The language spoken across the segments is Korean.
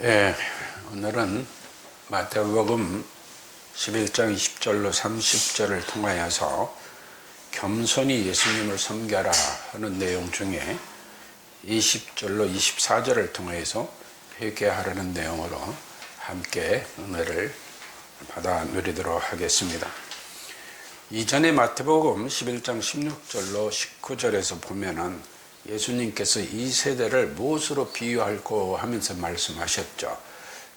예, 오늘은 마태복음 11장 20절로 30절을 통하여서 겸손히 예수님을 섬겨라 하는 내용 중에 20절로 24절을 통해서 회개하라는 내용으로 함께 은혜를 받아 누리도록 하겠습니다. 이전에 마태복음 11장 16절로 19절에서 보면은 예수님께서 이 세대를 무엇으로 비유할고 하면서 말씀하셨죠.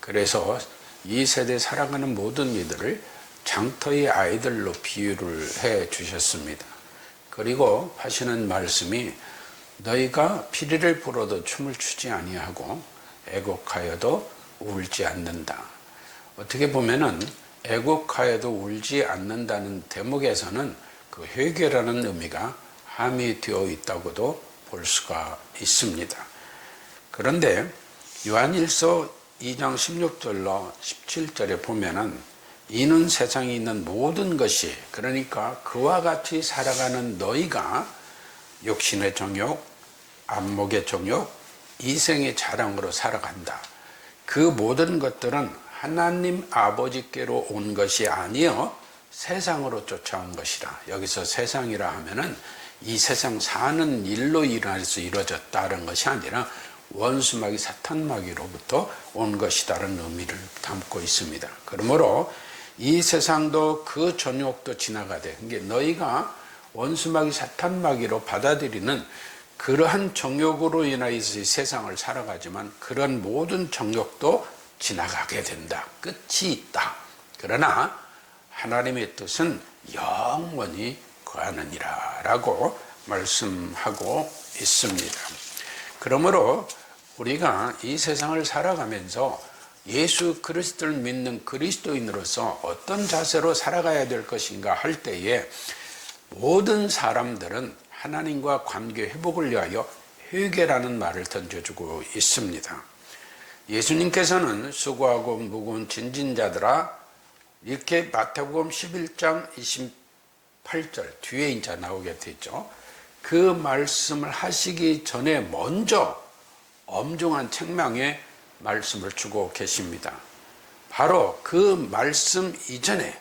그래서 이 세대에 살아가는 모든 이들을 장터의 아이들로 비유를 해 주셨습니다. 그리고 하시는 말씀이 너희가 피리를 불어도 춤을 추지 아니하고 애곡하여도 울지 않는다. 어떻게 보면은 애곡하여도 울지 않는다는 대목에서는 그 회개라는 의미가 함의되어 있다고도 볼 수가 있습니다. 그런데 요한일서 2장 16절로 17절에 보면은 이는 세상에 있는 모든 것이, 그러니까 그와 같이 살아가는 너희가 육신의 정욕, 안목의 정욕, 이생의 자랑으로 살아간다. 그 모든 것들은 하나님 아버지께로 온 것이 아니요 세상으로 쫓아온 것이라. 여기서 세상이라 하면은 이 세상 사는 일로 인해서 이루어졌다는 것이 아니라 원수마귀 사탄마귀로부터 온 것이다라는 의미를 담고 있습니다. 그러므로 이 세상도 그 정욕도 지나가되, 그러니까 너희가 원수마귀 사탄마귀로 받아들이는 그러한 정욕으로 인하여서 이 세상을 살아가지만 그런 모든 정욕도 지나가게 된다. 끝이 있다. 그러나 하나님의 뜻은 영원히 거하느니라 라고 말씀하고 있습니다. 그러므로 우리가 이 세상을 살아가면서 예수 그리스도를 믿는 그리스도인으로서 어떤 자세로 살아가야 될 것인가 할 때에 모든 사람들은 하나님과 관계 회복을 위하여 회개라는 말을 던져주고 있습니다. 예수님께서는 수고하고 무거운 짐진 자들아, 이렇게 마태복음 11장 28절 뒤에 이제 나오게 되죠. 그 말씀을 하시기 전에 먼저 엄중한 책망의 말씀을 주고 계십니다. 바로 그 말씀 이전에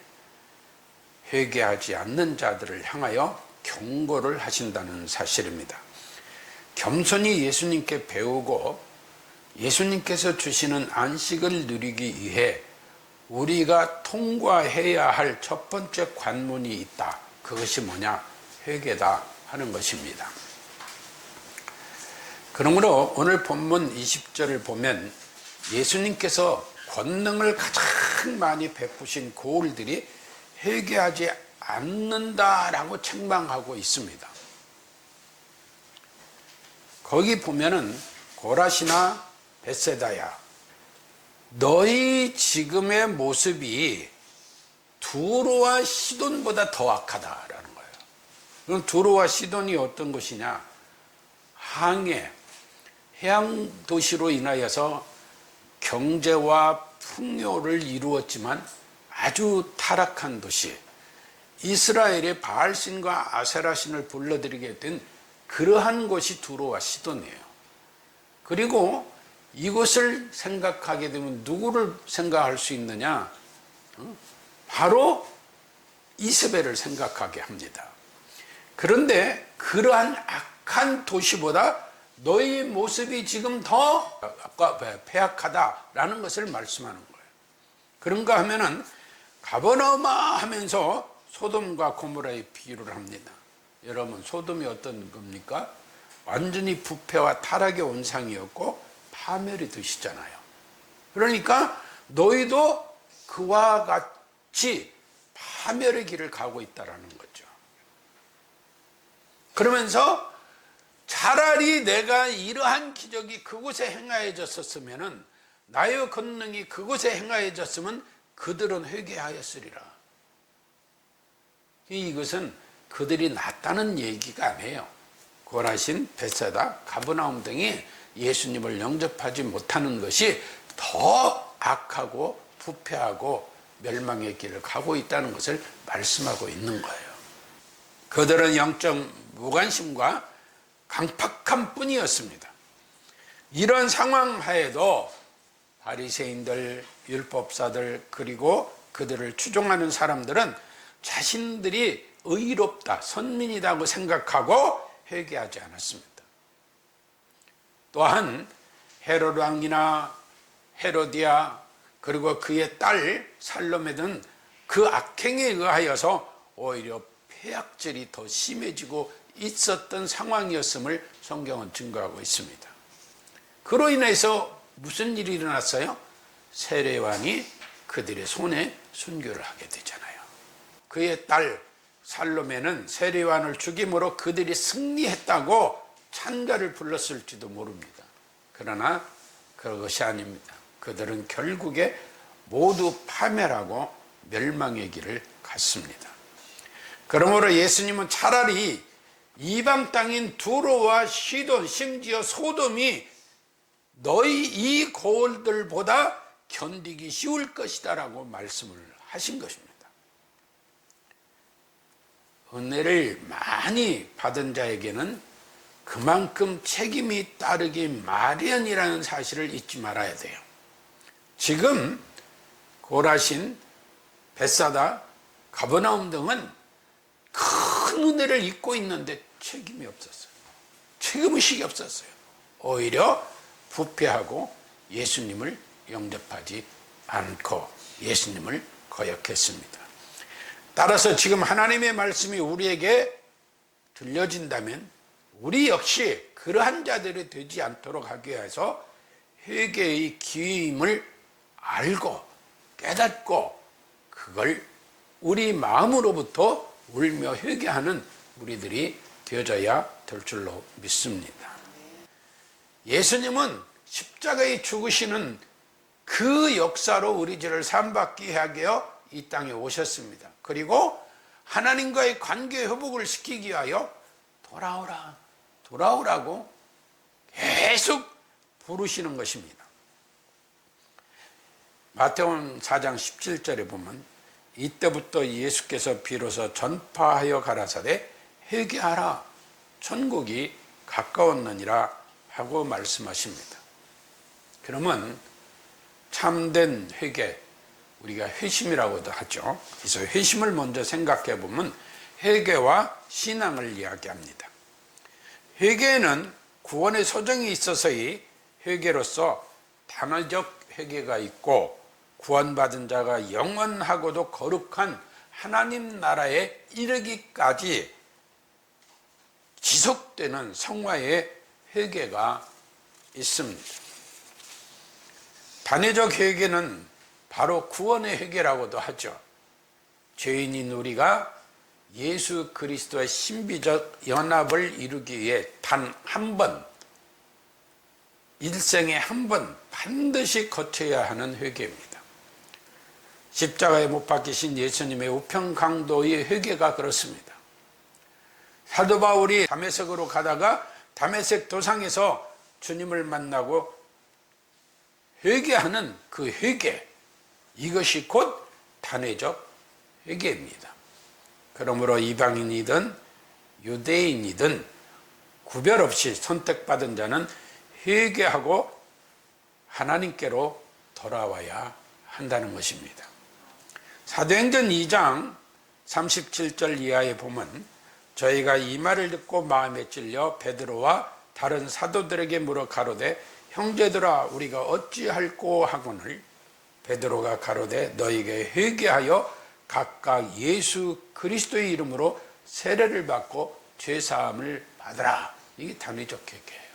회개하지 않는 자들을 향하여 경고를 하신다는 사실입니다. 겸손히 예수님께 배우고 예수님께서 주시는 안식을 누리기 위해 우리가 통과해야 할 첫 번째 관문이 있다. 그것이 뭐냐? 회개다 하는 것입니다. 그러므로 오늘 본문 20절을 보면 예수님께서 권능을 가장 많이 베푸신 고을들이 회개하지 않는다라고 책망하고 있습니다. 거기 보면은 고라시나 벳세다야, 너희 지금의 모습이 두로와 시돈보다 더 악하다라는 거예요. 그럼 두로와 시돈이 어떤 것이냐? 항해, 해양 도시로 인하여서 경제와 풍요를 이루었지만 아주 타락한 도시, 이스라엘의 바알신과 아세라신을 불러들이게 된 그러한 곳이 두로와 시돈이에요. 그리고 이것을 생각하게 되면 누구를 생각할 수 있느냐? 바로 이세벨을 생각하게 합니다. 그런데 그러한 악한 도시보다 너희 모습이 지금 더 패악하다라는 것을 말씀하는 거예요. 그런가 하면은 가버나움아 하면서 소돔과 고모라의 비유를 합니다. 여러분, 소돔이 어떤 겁니까? 완전히 부패와 타락의 온상이었고 파멸이 드시잖아요. 그러니까 너희도 그와 같이 파멸의 길을 가고 있다라는 거죠. 그러면서 차라리 내가 이러한 기적이 그곳에 행하여졌었으면은, 나의 권능이 그곳에 행하여졌으면 그들은 회개하였으리라. 이것은 그들이 낫다는 얘기가 아니에요. 고라신, 벳세다, 가버나움 등이 예수님을 영접하지 못하는 것이 더 악하고 부패하고 멸망의 길을 가고 있다는 것을 말씀하고 있는 거예요. 그들은 영적 무관심과 강팍함 뿐이었습니다. 이런 상황 하에도 바리새인들, 율법사들, 그리고 그들을 추종하는 사람들은 자신들이 의롭다, 선민이라고 생각하고 회개하지 않았습니다. 또한 헤롯 왕이나 헤로디아, 그리고 그의 딸 살로메는 그 악행에 의하여서 오히려 폐악질이 더 심해지고 있었던 상황이었음을 성경은 증거하고 있습니다. 그로 인해서 무슨 일이 일어났어요? 세례요한이 그들의 손에 순교를 하게 되잖아요. 그의 딸 살로메는 세례요한을 죽임으로 그들이 승리했다고 찬가를 불렀을지도 모릅니다. 그러나 그것이 아닙니다. 그들은 결국에 모두 파멸하고 멸망의 길을 갔습니다. 그러므로 예수님은 차라리 이방 땅인 두로와 시돈, 심지어 소돔이 너희 이 고을들보다 견디기 쉬울 것이다 라고 말씀을 하신 것입니다. 은혜를 많이 받은 자에게는 그만큼 책임이 따르기 마련이라는 사실을 잊지 말아야 돼요. 지금 고라신, 벳사다, 가버나움 등은 큰 은혜를 입고 있는데 책임이 없었어요. 책임의식이 없었어요. 오히려 부패하고 예수님을 영접하지 않고 예수님을 거역했습니다. 따라서 지금 하나님의 말씀이 우리에게 들려진다면 우리 역시 그러한 자들이 되지 않도록 하기 위해서 회개의 기회임을 알고 깨닫고 그걸 우리 마음으로부터 울며 회개하는 우리들이 되어져야 될 줄로 믿습니다. 예수님은 십자가에 죽으시는 그 역사로 우리 죄를 사함받게 하기 위하여 이 땅에 오셨습니다. 그리고 하나님과의 관계 회복을 시키기 위하여 돌아오라, 돌아오라고 계속 부르시는 것입니다. 마태복음 4장 17절에 보면 이때부터 예수께서 비로소 전파하여 가라사대 회개하라, 천국이 가까웠느니라 하고 말씀하십니다. 그러면 참된 회개, 우리가 회심이라고도 하죠. 그래서 회심을 먼저 생각해 보면 회개와 신앙을 이야기합니다. 회개는 구원의 소정이 있어서의 회개로서 단어적 회개가 있고 구원받은 자가 영원하고도 거룩한 하나님 나라에 이르기까지 지속되는 성화의 회개가 있습니다. 단회적 회개는 바로 구원의 회개라고도 하죠. 죄인인 우리가 예수 그리스도의 신비적 연합을 이루기 위해 단 한 번, 일생에 한 번 반드시 거쳐야 하는 회개입니다. 십자가에 못 박히신 예수님의 우편강도의 회개가 그렇습니다. 사도 바울이 다메섹으로 가다가 다메섹 도상에서 주님을 만나고 회개하는 그 회개, 이것이 곧 단회적 회개입니다. 그러므로 이방인이든 유대인이든 구별 없이 선택받은 자는 회개하고 하나님께로 돌아와야 한다는 것입니다. 사도행전 2장 37절 이하에 보면 저희가 이 말을 듣고 마음에 찔려 베드로와 다른 사도들에게 물어 가로되 형제들아 우리가 어찌할꼬 하거늘 베드로가 가로되 너희에게 회개하여 각각 예수 그리스도의 이름으로 세례를 받고 죄사함을 받으라. 이게 단회적 회개예요.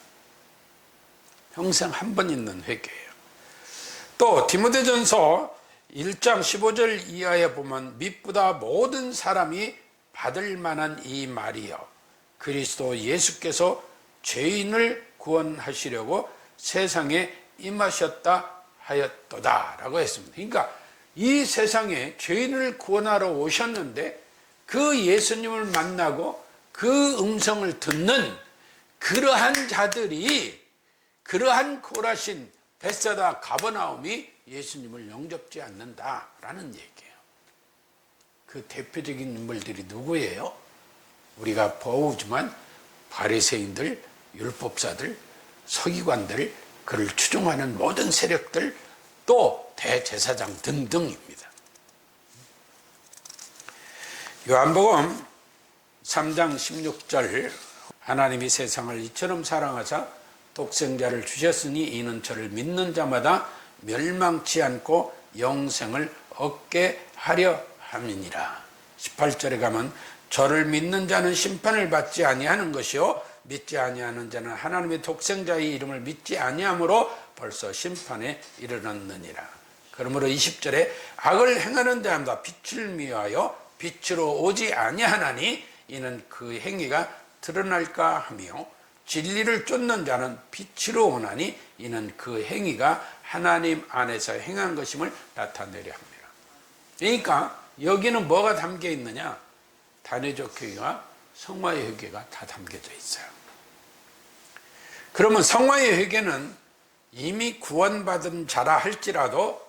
평생 한 번 있는 회개예요. 또 디모데전서 1장 15절 이하에 보면 믿보다 모든 사람이 받을 만한 이 말이요 그리스도 예수께서 죄인을 구원하시려고 세상에 임하셨다 하였도다 라고 했습니다. 그러니까 이 세상에 죄인을 구원하러 오셨는데 그 예수님을 만나고 그 음성을 듣는 그러한 자들이, 그러한 고라신, 벳사다, 가버나움이 예수님을 영접지 않는다라는 얘기예요. 그 대표적인 인물들이 누구예요? 우리가 보지만 바리새인들, 율법사들, 서기관들, 그를 추종하는 모든 세력들 또 대제사장 등등입니다. 요한복음 3장 16절 하나님이 세상을 이처럼 사랑하사 독생자를 주셨으니 이는 저를 믿는 자마다 멸망치 않고 영생을 얻게 하려 함이니라. 18절에 가면 저를 믿는 자는 심판을 받지 아니하는 것이요 믿지 아니하는 자는 하나님의 독생자의 이름을 믿지 아니하므로 벌써 심판에 이르렀느니라. 그러므로 20절에 악을 행하는 자마다 빛을 미워하여 빛으로 오지 아니하나니 이는 그 행위가 드러날까 하며 진리를 쫓는 자는 빛으로 오나니 이는 그 행위가 하나님 안에서 행한 것임을 나타내려 합니다. 그러니까 여기는 뭐가 담겨 있느냐? 단회적 회개와 성화의 회개가 다 담겨져 있어요. 그러면 성화의 회개는 이미 구원받은 자라 할지라도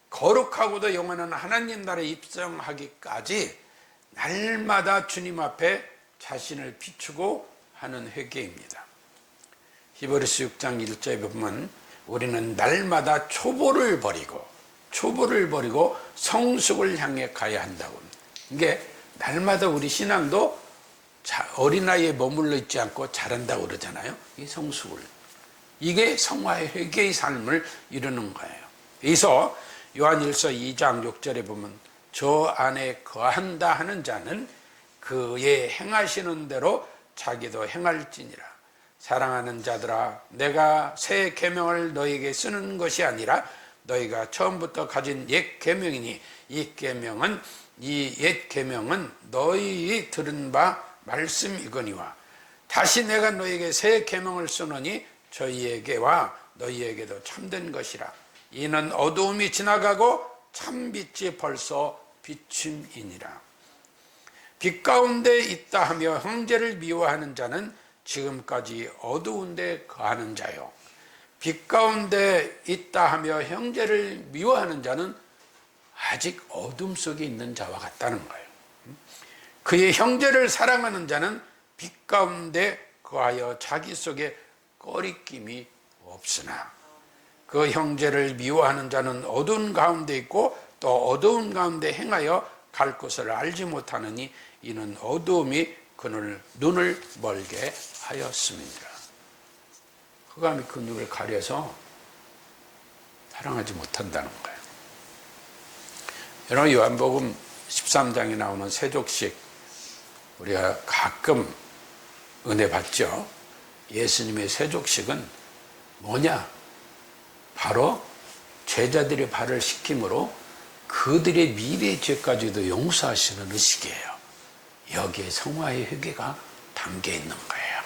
거룩하고도 영원한 하나님 나라에 입성하기까지 날마다 주님 앞에 자신을 비추고 하는 회개입니다. 히브리서 6장 1절에 보면 우리는 날마다 초보를 버리고 성숙을 향해 가야 한다고. 이게 날마다 우리 신앙도 어린아이에 머물러 있지 않고 자란다고 그러잖아요. 이 성숙을. 이게 성화의 회개의 삶을 이루는 거예요. 그래서 요한일서 2장 6절에 보면 저 안에 거한다 하는 자는 그의 행하시는 대로 자기도 행할지니라. 사랑하는 자들아 내가 새 계명을 너희에게 쓰는 것이 아니라 너희가 처음부터 가진 옛 계명이니 이 옛 계명은 너희 들은 바 말씀이거니와 다시 내가 너희에게 새 계명을 쓰노니 저희에게와 너희에게도 참된 것이라. 이는 어두움이 지나가고 참빛이 벌써 비침이니라. 빛 가운데 있다 하며 형제를 미워하는 자는 지금까지 어두운 데 거하는 자요. 빛 가운데 있다 하며 형제를 미워하는 자는 아직 어둠 속에 있는 자와 같다는 거예요. 그의 형제를 사랑하는 자는 빛 가운데 거하여 자기 속에 꺼리낌이 없으나 그 형제를 미워하는 자는 어두운 가운데 있고 또 어두운 가운데 행하여 갈 곳을 알지 못하느니 이는 어두움이 그를 눈을 멀게 하였음이니라. 흑암이 그 눈을 가려서 사랑하지 못한다는 거예요. 여러분 요한복음 13장에 나오는 세족식 우리가 가끔 은혜 받죠. 예수님의 세족식은 뭐냐? 바로 제자들의 발을 씻김으로 그들의 미래의 죄까지도 용서하시는 의식이에요. 여기에 성화의 회개가 담겨 있는 거예요.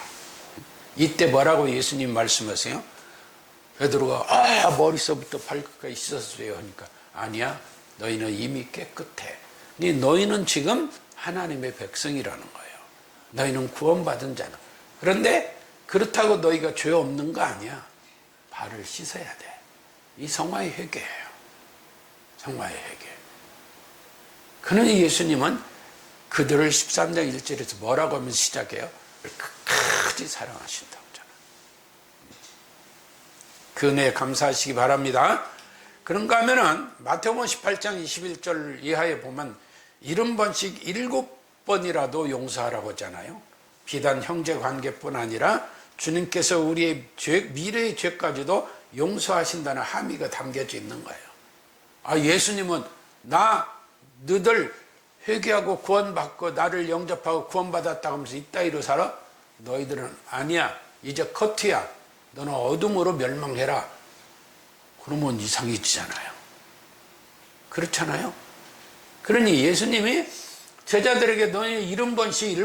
이때 뭐라고 예수님 말씀하세요? 베드로가 머리서부터 발끝까지 씻었어요 하니까 아니야 너희는 이미 깨끗해. 너희는 지금 하나님의 백성이라는 거예요. 너희는 구원받은 자는. 그런데 그렇다고 너희가 죄 없는 거 아니야. 발을 씻어야 돼. 이 성화의 회개예요. 성화의 회개. 그러니 예수님은 그들을 13장 1절에서 뭐라고 하면서 시작해요? 끝까지 사랑하신다고 하잖아요. 그 은혜에 감사하시기 바랍니다. 그런가 하면은 마태복음 18장 21절 이하에 보면 70번씩 7번이라도 용서하라고 하잖아요. 비단 형제 관계뿐 아니라 주님께서 우리의 미래의 죄까지도 용서하신다는 함의가 담겨져 있는 거예요. 예수님은 너희들 회개하고 구원받고 나를 영접하고 구원받았다고 하면서 이따위로 살아? 너희들은 아니야. 이제 커트야. 너는 어둠으로 멸망해라. 그러면 이상해지잖아요. 그렇잖아요. 그러니 예수님이 제자들에게 너희 70번씩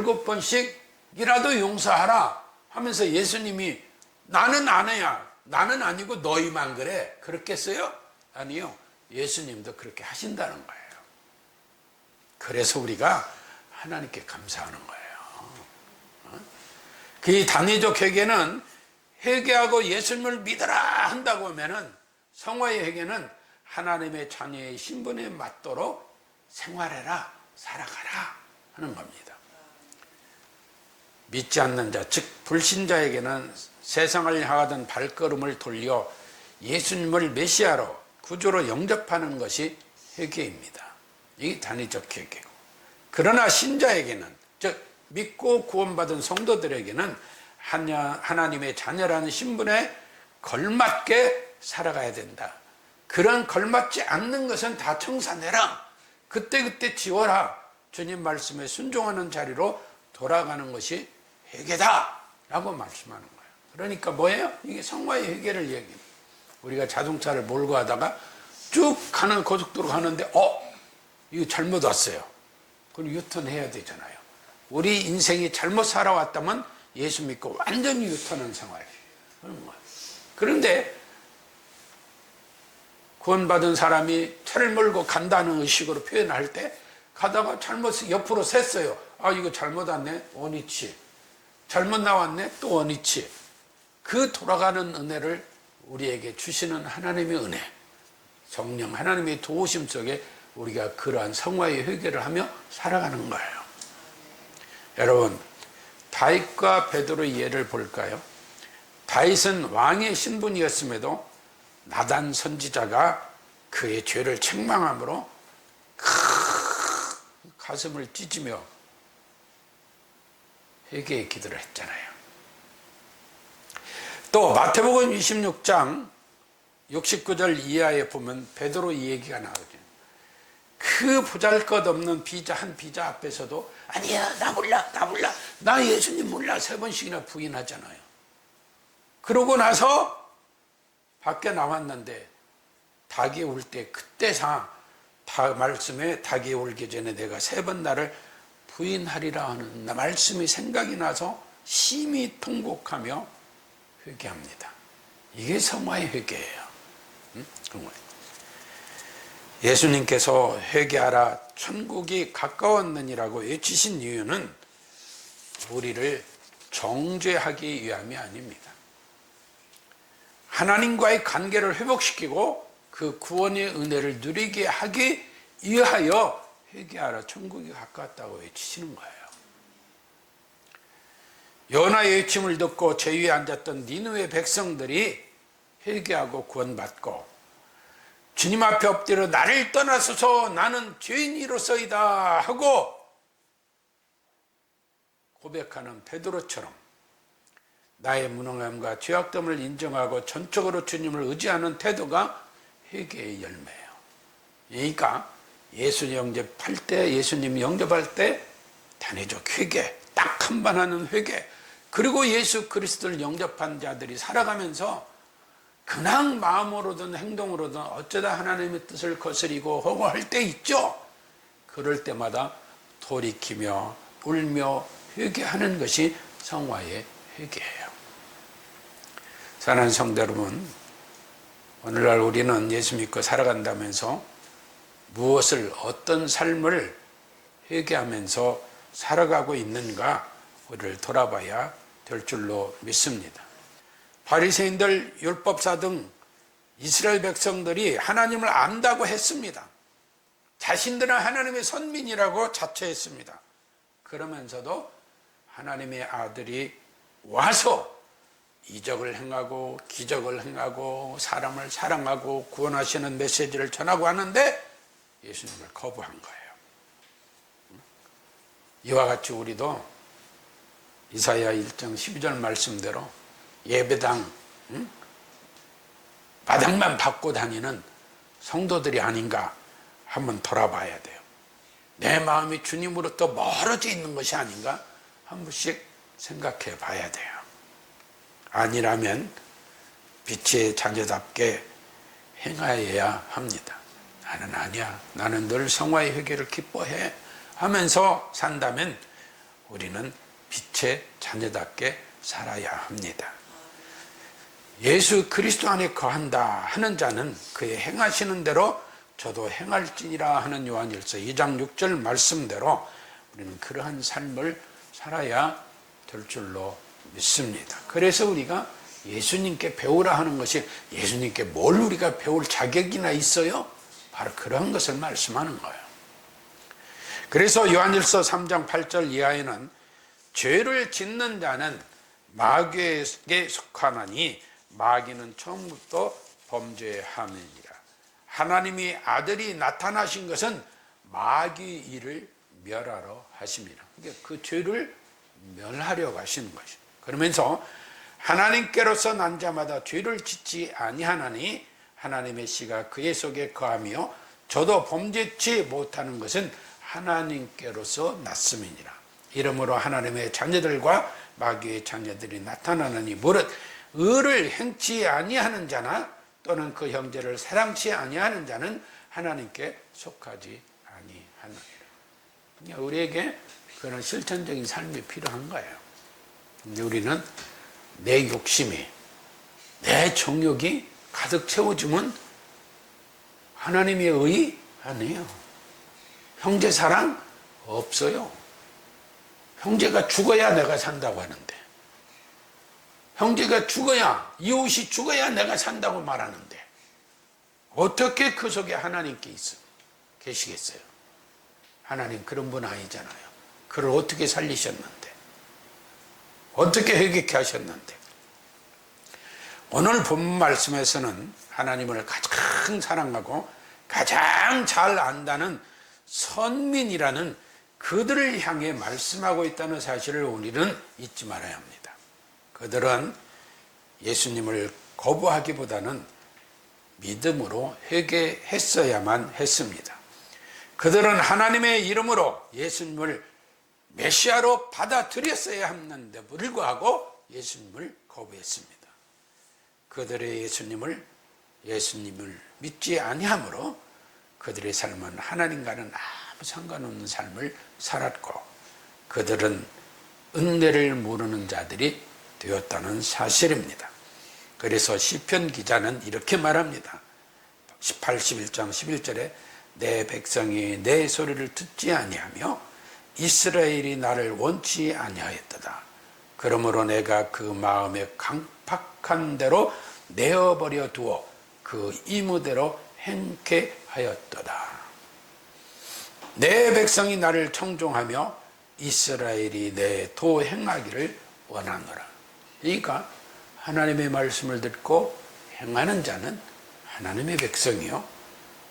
7번씩이라도 용서하라 하면서 예수님이 나는 안 해야. 나는 아니고 너희만 그래. 그렇겠어요? 아니요. 예수님도 그렇게 하신다는 거예요. 그래서 우리가 하나님께 감사하는 거예요. 그 단회적 회개는 회개하고 예수님을 믿어라 한다고 하면은 성화의 회개는 하나님의 자녀의 신분에 맞도록 생활해라, 살아가라 하는 겁니다. 믿지 않는 자, 즉 불신자에게는 세상을 향하던 발걸음을 돌려 예수님을 메시아로 구조로 영접하는 것이 회개입니다. 이게 단위적 회개고. 그러나 신자에게는, 즉 믿고 구원받은 성도들에게는 하나님의 자녀라는 신분에 걸맞게 살아가야 된다. 그런 걸맞지 않는 것은 다 청산해라. 그때그때 지워라. 주님 말씀에 순종하는 자리로 돌아가는 것이 회개다 라고 말씀하는 거예요. 그러니까 뭐예요? 이게 성화의 회개를 얘기해요. 우리가 자동차를 몰고 가다가 쭉 가는 고속도로 가는데 이거 잘못 왔어요. 그럼 유턴해야 되잖아요. 우리 인생이 잘못 살아왔다면 예수 믿고 완전히 유턴한 생활 그런 거예요. 그런데 구원받은 사람이 차를 몰고 간다는 의식으로 표현할 때 가다가 잘못 옆으로 샜어요. 이거 잘못 왔네. 원위치. 잘못 나왔네. 또 원위치. 그 돌아가는 은혜를 우리에게 주시는 하나님의 은혜, 성령 하나님의 도우심 속에 우리가 그러한 성화의 회개를 하며 살아가는 거예요. 여러분, 다윗과 베드로의 예를 볼까요? 다윗은 왕의 신분이었음에도 나단 선지자가 그의 죄를 책망함으로 가슴을 찢으며 회개의 기도를 했잖아요. 또 마태복음 26장 69절 이하에 보면 베드로 이 얘기가 나오죠. 그 보잘것없는 한 비자 앞에서도 아니야, 나 몰라, 나 예수님 몰라 3번씩이나 부인하잖아요. 그러고 나서 밖에 나왔는데 닭이 울 때 그때상 말씀에 닭이 울기 전에 내가 3번 나를 부인하리라 하는 말씀이 생각이 나서 심히 통곡하며 회개합니다. 이게 성화의 회개예요. 예수님께서 회개하라 천국이 가까웠느니라고 외치신 이유는 우리를 정죄하기 위함이 아닙니다. 하나님과의 관계를 회복시키고 그 구원의 은혜를 누리게 하기 위하여 회개하라 천국이 가까웠다고 외치시는 거예요. 요나의 외침을 듣고 제 위에 앉았던 니느웨 백성들이 회개하고 구원받고 주님 앞에 엎드려 나를 떠나소서 나는 죄인이로서이다 하고 고백하는 베드로처럼 나의 무능함과 죄악됨을 인정하고 전적으로 주님을 의지하는 태도가 회개의 열매예요. 그러니까 예수님 영접할 때 단회적 회개, 딱 한 번 하는 회개, 그리고 예수 그리스도를 영접한 자들이 살아가면서 그냥 마음으로든 행동으로든 어쩌다 하나님의 뜻을 거스리고 허구할 때 있죠. 그럴 때마다 돌이키며 울며 회개하는 것이 성화의 회개예요. 사랑하는 성도 여러분, 오늘날 우리는 예수 믿고 살아간다면서 무엇을 어떤 삶을 회개하면서 살아가고 있는가 우리를 돌아봐야 될 줄로 믿습니다. 바리새인들, 율법사 등 이스라엘 백성들이 하나님을 안다고 했습니다. 자신들은 하나님의 선민이라고 자처했습니다. 그러면서도 하나님의 아들이 와서 이적을 행하고 기적을 행하고 사람을 사랑하고 구원하시는 메시지를 전하고 하는데 예수님을 거부한 거예요. 이와 같이 우리도 이사야 1장 12절 말씀대로 예배당 마당만 받고 다니는 성도들이 아닌가 한번 돌아봐야 돼요. 내 마음이 주님으로부터 멀어져 있는 것이 아닌가 한 번씩 생각해 봐야 돼요. 아니라면 빛의 자녀답게 행하여야 합니다. 나는 아니야, 나는 늘 성화의 회개를 기뻐해 하면서 산다면 우리는 빛의 자녀답게 살아야 합니다. 예수 그리스도 안에 거한다 하는 자는 그의 행하시는 대로 저도 행할지니라 하는 요한일서 2장 6절 말씀대로 우리는 그러한 삶을 살아야 될 줄로 믿습니다. 그래서 우리가 예수님께 배우라 하는 것이 예수님께 뭘 우리가 배울 자격이나 있어요? 바로 그런 것을 말씀하는 거예요. 그래서 요한일서 3장 8절 이하에는 죄를 짓는 자는 마귀에게 속하나니 마귀는 처음부터 범죄함이니라. 하나님이 아들이 나타나신 것은 마귀의 일을 멸하러 하십니다. 그러니까 그 죄를 멸하려고 하시는 것이죠. 그러면서 하나님께로서 난 자마다 죄를 짓지 아니하나니 하나님의 씨가 그의 속에 거하며 저도 범죄치 못하는 것은 하나님께로서 났음이니라. 이러므로 하나님의 자녀들과 마귀의 자녀들이 나타나느니 무릇 의를 행치 아니하는 자나 또는 그 형제를 사랑치 아니하는 자는 하나님께 속하지 아니하느니라. 우리에게 그런 실천적인 삶이 필요한 거예요. 근데 우리는 내 욕심이, 내 정욕이 가득 채워지면 하나님의 의 아니에요. 형제 사랑 없어요. 형제가 죽어야 내가 산다고 하는데, 형제가 죽어야, 이웃이 죽어야 내가 산다고 말하는데 어떻게 그 속에 하나님께 계시겠어요? 하나님 그런 분 아니잖아요. 그를 어떻게 살리셨는데, 어떻게 회개케 하셨는데. 오늘 본문 말씀에서는 하나님을 가장 사랑하고 가장 잘 안다는 선민이라는 그들을 향해 말씀하고 있다는 사실을 우리는 잊지 말아야 합니다. 그들은 예수님을 거부하기보다는 믿음으로 회개했어야만 했습니다. 그들은 하나님의 이름으로 예수님을 메시아로 받아들였어야 했는데 불구하고 예수님을 거부했습니다. 그들의 예수님을 믿지 아니하므로 그들의 삶은 하나님과는 아무 상관없는 삶을 살았고 그들은 은혜를 모르는 자들이 되었다는 사실입니다. 그래서 시편 기자는 이렇게 말합니다. 81장 11절에 내 백성이 내 소리를 듣지 아니하며 이스라엘이 나를 원치 아니하였도다. 그러므로 내가 그 마음에 강팍한 대로 내어버려 두어 그 이무대로 행케 하였도다. 내 백성이 나를 청종하며 이스라엘이 내 도 행하기를 원하노라. 그러니까 하나님의 말씀을 듣고 행하는 자는 하나님의 백성이요,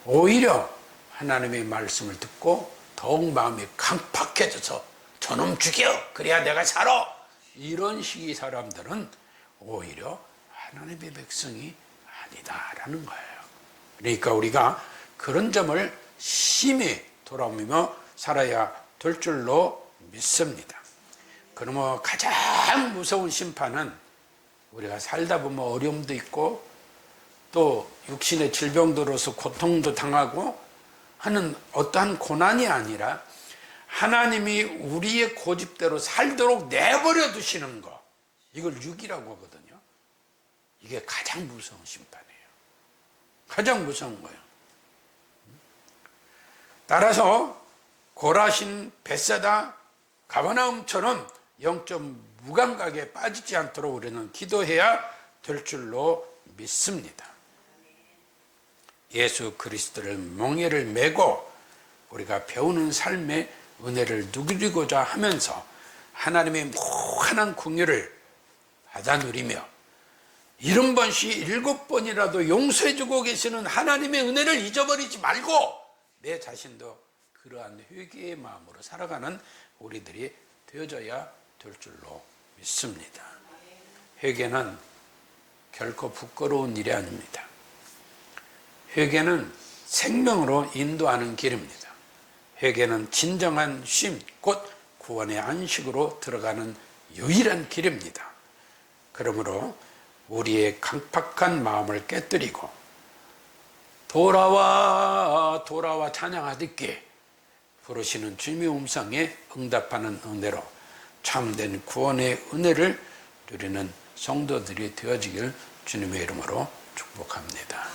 오히려 하나님의 말씀을 듣고 더욱 마음이 강팍해져서 저놈 죽여 그래야 내가 살아, 이런 식의 사람들은 오히려 하나님의 백성이 아니다라는 거예요. 그러니까 우리가 그런 점을 심히 돌아보며 살아야 될 줄로 믿습니다. 그러면 가장 무서운 심판은 우리가 살다 보면 어려움도 있고 또 육신의 질병들로서 고통도 당하고 하는 어떠한 고난이 아니라 하나님이 우리의 고집대로 살도록 내버려 두시는 것, 이걸 육이라고 하거든요. 이게 가장 무서운 심판이에요. 가장 무서운 거예요. 따라서 고라신, 벳사다, 가버나움처럼 영적 무감각에 빠지지 않도록 우리는 기도해야 될 줄로 믿습니다. 예수 그리스도를 멍에를 메고 우리가 배우는 삶의 은혜를 누리고자 하면서 하나님의 무한한 긍휼을 받아 누리며 70번씩 7번이라도 용서해주고 계시는 하나님의 은혜를 잊어버리지 말고 내 자신도 그러한 회개의 마음으로 살아가는 우리들이 되어져야 될 줄로 믿습니다. 회개는 결코 부끄러운 일이 아닙니다. 회개는 생명으로 인도하는 길입니다. 회개는 진정한 쉼, 곧 구원의 안식으로 들어가는 유일한 길입니다. 그러므로 우리의 강팍한 마음을 깨뜨리고 돌아와 돌아와 찬양하듯이 부르시는 주님의 음성에 응답하는 은혜로 참된 구원의 은혜를 누리는 성도들이 되어지길 주님의 이름으로 축복합니다.